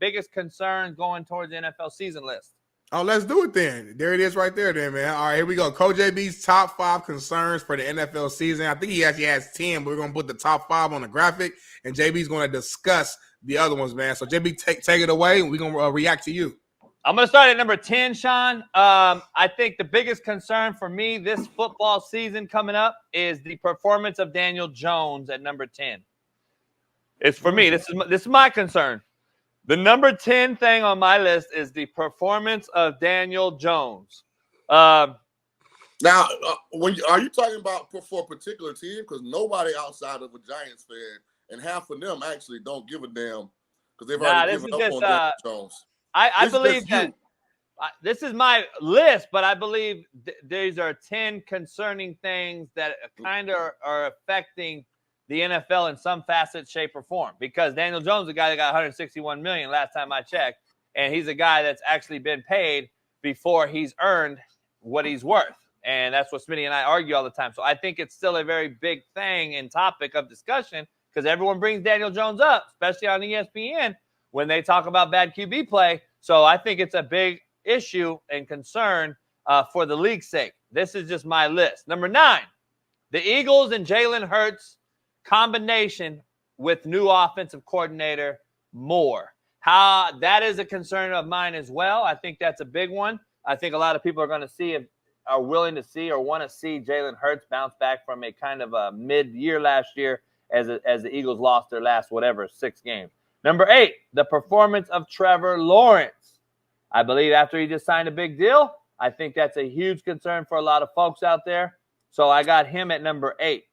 biggest concerns going towards the NFL season list. Oh, let's do it then. There it is right there then, man. All right, here we go. Coach JB's top 5 concerns for the NFL season. I think he actually has 10, but we're going to put the top 5 on the graphic, and JB's going to discuss the other ones, man. So, JB, take it away, and we're going to react to you. I'm going to start at number 10, Shaun. I think the biggest concern for me this football season coming up is the performance of Daniel Jones at number 10. It's for me. This is my concern. The number 10 thing on my list is the performance of Daniel Jones. Now, are you talking about for a particular team? Because nobody outside of a Giants fan, and half of them actually don't give a damn because they've already given up on Daniel Jones. I believe that this is my list, but I believe these are 10 concerning things that kind of are affecting the NFL in some facet, shape, or form. Because Daniel Jones is a guy that got $161 million last time I checked, and he's a guy that's actually been paid before he's earned what he's worth. And that's what Smitty and I argue all the time. So I think it's still a very big thing and topic of discussion because everyone brings Daniel Jones up, especially on ESPN, when they talk about bad QB play. So I think it's a big issue and concern for the league's sake. This is just my list. Number 9, the Eagles and Jalen Hurts combination with new offensive coordinator Moore. How that is a concern of mine as well. I think that's a big one. I think a lot of people are willing to see or want to see Jalen Hurts bounce back from a kind of a mid-year last year as the Eagles lost their last 6 games. Number 8, the performance of Trevor Lawrence. I believe after he just signed a big deal, I think that's a huge concern for a lot of folks out there. So I got him at number 8.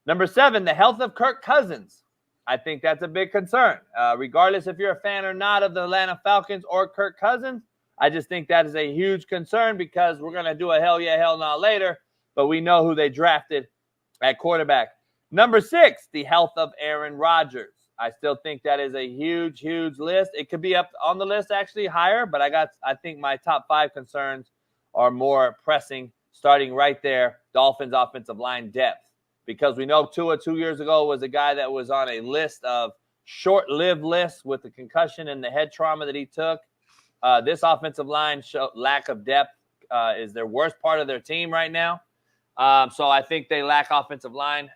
Number 7, the health of Kirk Cousins. I think that's a big concern. Regardless if you're a fan or not of the Atlanta Falcons or Kirk Cousins, I just think that is a huge concern because we're going to do a hell yeah, hell no later, but we know who they drafted at quarterback. Number 6, the health of Aaron Rodgers. I still think that is a huge, huge list. It could be up on the list actually higher, but I think my top 5 concerns are more pressing, starting right there, Dolphins offensive line depth. Because we know Tua 2 years ago was a guy that was on a list of short-lived lists with the concussion and the head trauma that he took. This offensive line lack of depth is their worst part of their team right now. So I think they lack offensive line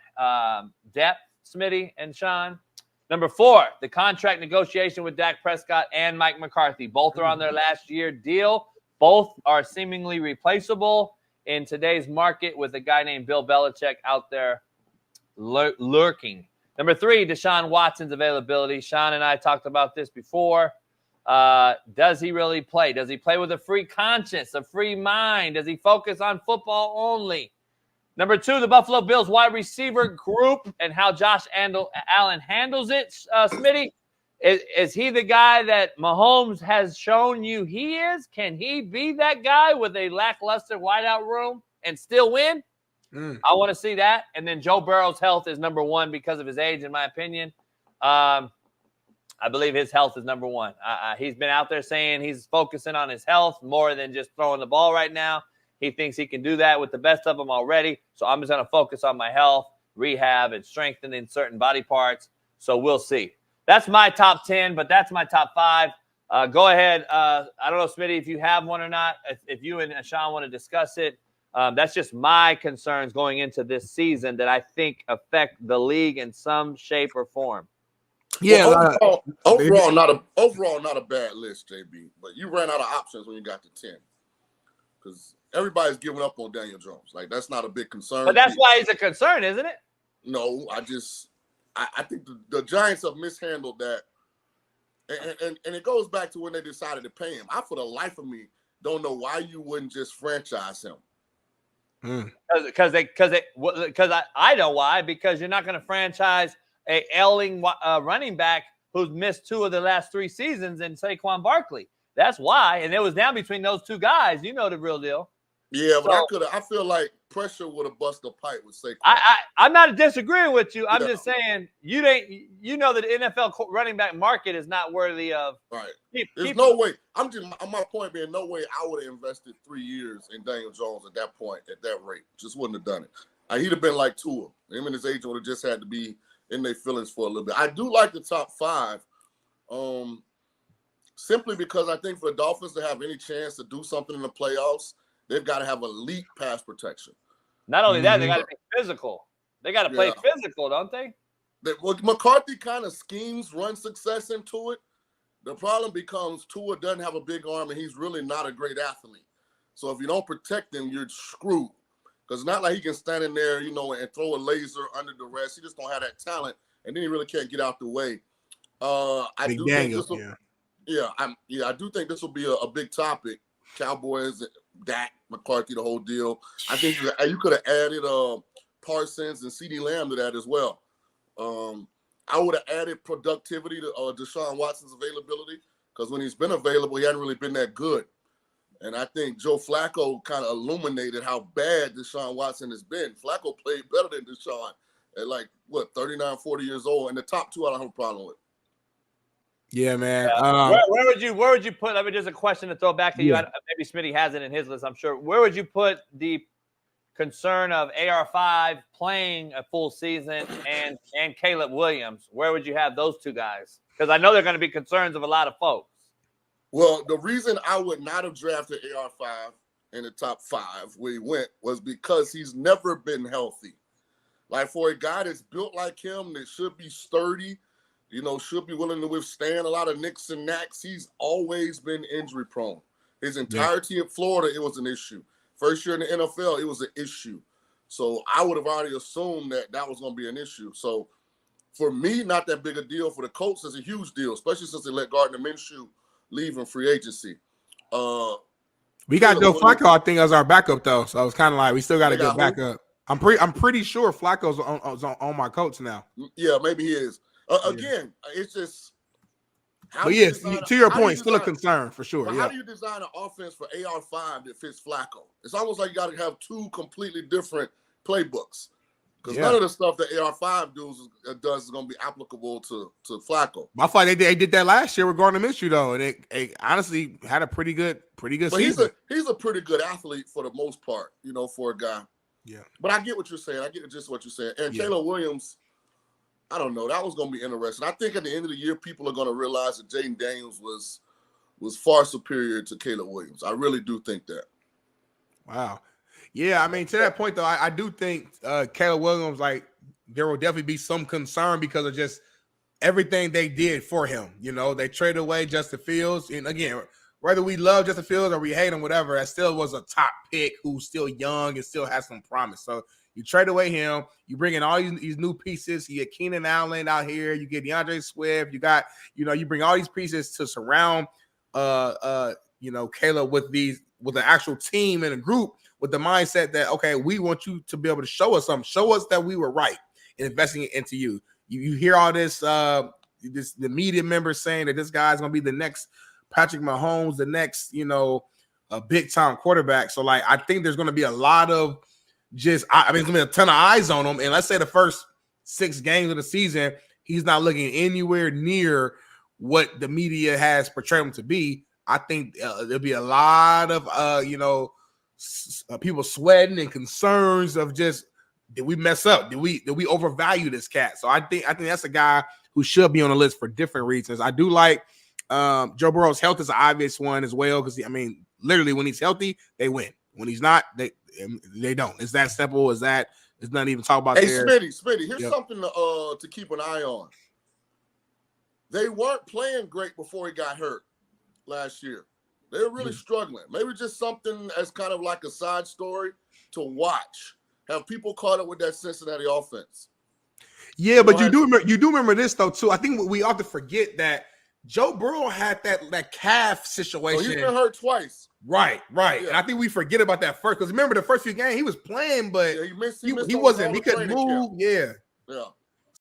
depth, Smitty and Shaun. Number 4, the contract negotiation with Dak Prescott and Mike McCarthy. Both are on their last year deal. Both are seemingly replaceable in today's market with a guy named Bill Belichick out there lurking. Number 3, Deshaun Watson's availability. Shaun and I talked about this before. Does he really play? Does he play with a free conscience, a free mind? Does he focus on football only? Number 2, the Buffalo Bills wide receiver group and how Josh Allen handles it. Smitty, is he the guy that Mahomes has shown you he is? Can he be that guy with a lackluster wideout room and still win? I want to see that. And then Joe Burrow's health is number 1 because of his age, in my opinion. I believe his health is number 1. He's been out there saying he's focusing on his health more than just throwing the ball right now. He thinks he can do that with the best of them already. So I'm just going to focus on my health, rehab, and strengthening certain body parts. So we'll see. That's my top 10, but that's my top 5. Go ahead. I don't know, Smitty, if you have one or not. If you and Shaun want to discuss it, that's just my concerns going into this season that I think affect the league in some shape or form. Yeah, well, overall not a bad list, JB. But you ran out of options when you got to 10 because everybody's giving up on Daniel Jones. Like that's not a big concern. But that's why he's a concern, isn't it? No, I think the Giants have mishandled that, and it goes back to when they decided to pay him. I, for the life of me, don't know why you wouldn't just franchise him. Because I know why. Because you're not going to franchise a ailing running back who's missed 2 of the last 3 seasons in Saquon Barkley. That's why. And it was down between those 2 guys. You know the real deal. Yeah, but I feel like pressure would have busted a pipe with Saquon. I'm not disagreeing with you. I'm just saying you know that the NFL running back market is not worthy of. Right. There's no way. My point being, no way I would have invested 3 years in Daniel Jones at that point, at that rate. Just wouldn't have done it. He'd have been like Tua. Him and his agent would have just had to be in their feelings for a little bit. I do like the top 5. simply because I think for the Dolphins to have any chance to do something in the playoffs, they've got to have elite pass protection. Not only that, they got to be physical. They got to play physical, don't they? Well, McCarthy kind of schemes, run success into it. The problem becomes Tua doesn't have a big arm, and he's really not a great athlete. So if you don't protect him, you're screwed. Because it's not like he can stand in there, and throw a laser under duress. He just don't have that talent, and then he really can't get out the way. I do think this will be a big topic. Cowboys, Dak, McCarthy, the whole deal. I think you could have added Parsons and CeeDee Lamb to that as well. I would have added productivity to Deshaun Watson's availability, because when he's been available, he hasn't really been that good. And I think Joe Flacco kind of illuminated how bad Deshaun Watson has been. Flacco played better than Deshaun at 39, 40 years old. And the top two, I don't have a problem with. Yeah, man. Where would you put? I mean, just a question to throw back to you. Maybe Smitty has it in his list, I'm sure. Where would you put the concern of AR5 playing a full season and Caleb Williams? Where would you have those two guys? Because I know they're going to be concerns of a lot of folks. Well, the reason I would not have drafted AR5 in the top 5 where he went was because he's never been healthy. Like, for a guy that's built like him, that should be sturdy, should be willing to withstand a lot of nicks and knacks, he's always been injury prone. His entirety in Florida, it was an issue. First year in the NFL, it was an issue. So I would have already assumed that was going to be an issue. So for me, not that big a deal. For the Colts, it's a huge deal, especially since they let Gardner Minshew leave in free agency. We got Joe Flacco, I think, as our backup, though. So it's kind of like we still got a good backup. I'm pretty sure Flacco's on my Colts now. Yeah, maybe he is. Again, it's just. But yes, to your point, still a concern for sure. How do you design an offense for AR5 that fits Flacco? It's almost like you got to have two completely different playbooks, because none of the stuff that AR5 does is going to be applicable to Flacco. I thought they did that last year with Gardner Minshew, though, and it honestly had a pretty good season. He's a pretty good athlete for the most part, for a guy. Yeah. But I get what you're saying. I get just what you're saying. And Caleb Williams, I don't know. That was going to be interesting. I think at the end of the year, people are going to realize that Jaden Daniels was far superior to Caleb Williams. I really do think that. Wow. Yeah, I mean, to that point, though, I do think Caleb Williams, there will definitely be some concern because of just everything they did for him. They traded away Justin Fields. And again, whether we love Justin Fields or we hate him, whatever, that still was a top pick who's still young and still has some promise. So you trade away him. You bring in all these new pieces. You get Keenan Allen out here. You get DeAndre Swift. You got, you bring all these pieces to surround, Caleb with an actual team and a group with the mindset that, okay, we want you to be able to show us something. Show us that we were right in investing into you. You hear all this, the media members saying that this guy's going to be the next Patrick Mahomes, the next, a big time quarterback. So I think there's going to be a lot of it's going to be a ton of eyes on him. And let's say the first 6 games of the season, he's not looking anywhere near what the media has portrayed him to be. I think there'll be a lot of, people sweating and concerns of just, did we mess up? Did we overvalue this cat? So I think that's a guy who should be on the list for different reasons. I do like Joe Burrow's health is an obvious one as well, because literally when he's healthy, they win. When he's not, they don't. It's that simple as that. It's not even talk about. Hey, Smitty, here's something to keep an eye on. They weren't playing great before he got hurt last year. They were really struggling. Maybe just something as kind of like a side story to watch. Have people caught up with that Cincinnati offense? Yeah, but you do remember this though too. I think we often forget that Joe Burrow had that calf situation. He's been hurt twice. Right. Yeah. And I think we forget about that first, because remember the first few games he was playing, but he wasn't. He couldn't move. Yeah.